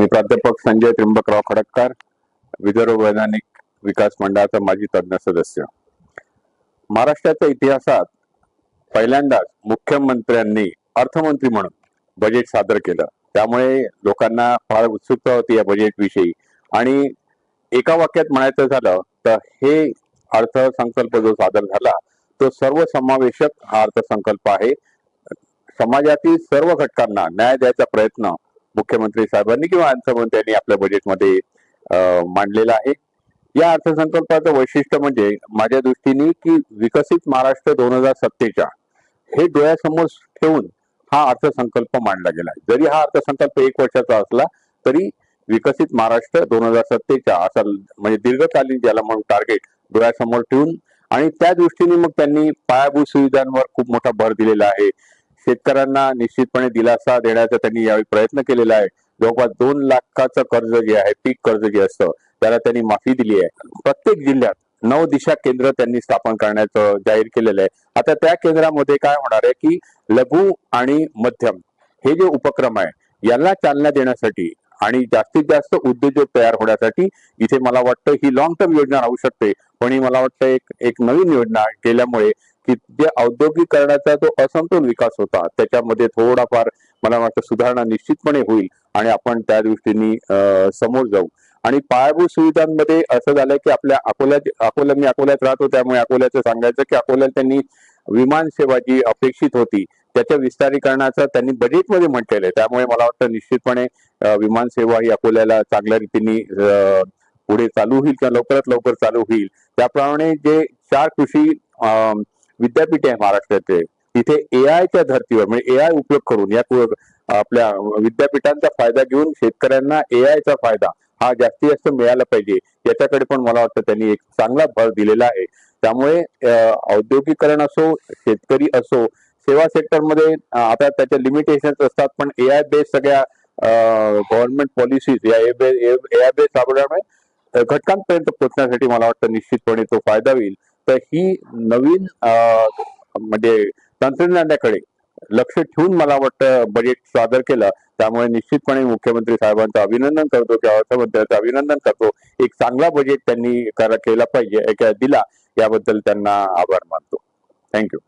प्राध्यापक संजय त्र्यंबकराव खडक्कार, विदर्भ वैधानिक विकास मंडळाचा माजी तज्ञ सदस्य। महाराष्ट्राच्या इतिहासात पहिल्यांदाच मुख्यमंत्र्यांनी अर्थमंत्री म्हणून बजेट सादर केलं, त्यामुळे लोकांना फार उत्सुकता होती या बजेट विषयी। आणि एका वाक्यात म्हणायचं झालं तर हे अर्थसंकल्प जो सादर झाला तो सर्वसमावेशक हा अर्थसंकल्प आहे। समाजातील सर्व घटकांना न्याय द्यायचा प्रयत्न मुख्यमंत्री साहेबांनी किंवा अर्थमंत्र्यांनी आपल्या बजेटमध्ये मांडलेला आहे। या अर्थसंकल्पाचं वैशिष्ट्य म्हणजे माझ्या दृष्टीने की विकसित महाराष्ट्र 2070 हे डोळ्यासमोर ठेवून हा अर्थसंकल्प मांडला गेला आहे। जरी हा अर्थसंकल्प 1 वर्षाचा असला तरी विकसित महाराष्ट्र 2070 असा म्हणजे दीर्घकालीन ज्याला म्हणून टार्गेट डोळ्यासमोर ठेवून आणि त्या दृष्टीने मग त्यांनी पायाभूत सुविधांवर खूप मोठा भर दिलेला आहे। शेतकऱ्यांना निश्चितपणे दिलासा देण्याचा त्यांनी यावेळी प्रयत्न केलेला आहे। जवळपास 2 लाखाचं कर्ज जे आहे, पीक कर्ज जे असतं त्याला त्यांनी माफी दिली आहे। प्रत्येक जिल्ह्यात 9 दिशा केंद्र त्यांनी स्थापन करण्याचं जाहीर केलेलं आहे। आता त्या केंद्रामध्ये काय होणार आहे की लघु आणि मध्यम हे जे उपक्रम आहे याला चालना देण्यासाठी आणि जास्तीत जास्त उद्योजक तयार होण्यासाठी इथे मला वाटतं ही लॉंग टर्म योजना राहू शकते, पण ही मला वाटतं एक नवीन योजना केल्यामुळे की जे औद्योगिकरणाचा जो असमतोल विकास होता त्याच्यामध्ये थोडाफार मला वाटतं सुधारणा निश्चितपणे होईल आणि आपण त्या दृष्टीने समोर जाऊ। आणि पायाभूत सुविधांमध्ये असं झालंय की आपल्या मी अकोल्यात राहतो, त्यामुळे अकोल्याचं सांगायचं की अकोल्यात त्यांनी विमान सेवा जी अपेक्षित होती त्याच्या विस्तारीकरणाचं त्यांनी बजेटमध्ये म्हटलेलं आहे। त्यामुळे मला वाटतं निश्चितपणे विमान सेवा ही अकोल्याला चांगल्या रीतीने पुढे चालू होईल किंवा लवकरात लवकर चालू होईल। त्याप्रमाणे जे 4 कृषी विद्यापीठ आहे महाराष्ट्राचे तिथे एआयच्या धर्तीवर म्हणजे एआय उपयोग करून या आपल्या विद्यापीठांचा फायदा घेऊन शेतकऱ्यांना एआयचा फायदा हा जास्तीत जास्त मिळाला पाहिजे याच्याकडे पण मला वाटतं त्यांनी एक चांगला भर दिलेला आहे। त्यामुळे औद्योगिकरण असो शेतकरी असो सेवा सेक्टरमध्ये आता त्याच्या लिमिटेशन्स असतात, पण एआय बेस सगळ्या गव्हर्नमेंट पॉलिसीज या एआय बेस राबवल्यामुळे घटकांपर्यंत पोहोचण्यासाठी मला वाटतं निश्चितपणे तो फायदा होईल। तर ही नवीन म्हणजे तंत्रज्ञानाकडे लक्ष ठेवून मला वाटतं बजेट सादर केलं, त्यामुळे निश्चितपणे मुख्यमंत्री साहेबांचं अभिनंदन करतो किंवा अर्थमंत्र्यांचं अभिनंदन करतो। एक चांगला बजेट त्यांनी केला पाहिजे दिला याबद्दल त्यांना आभार मानतो। थँक्यू।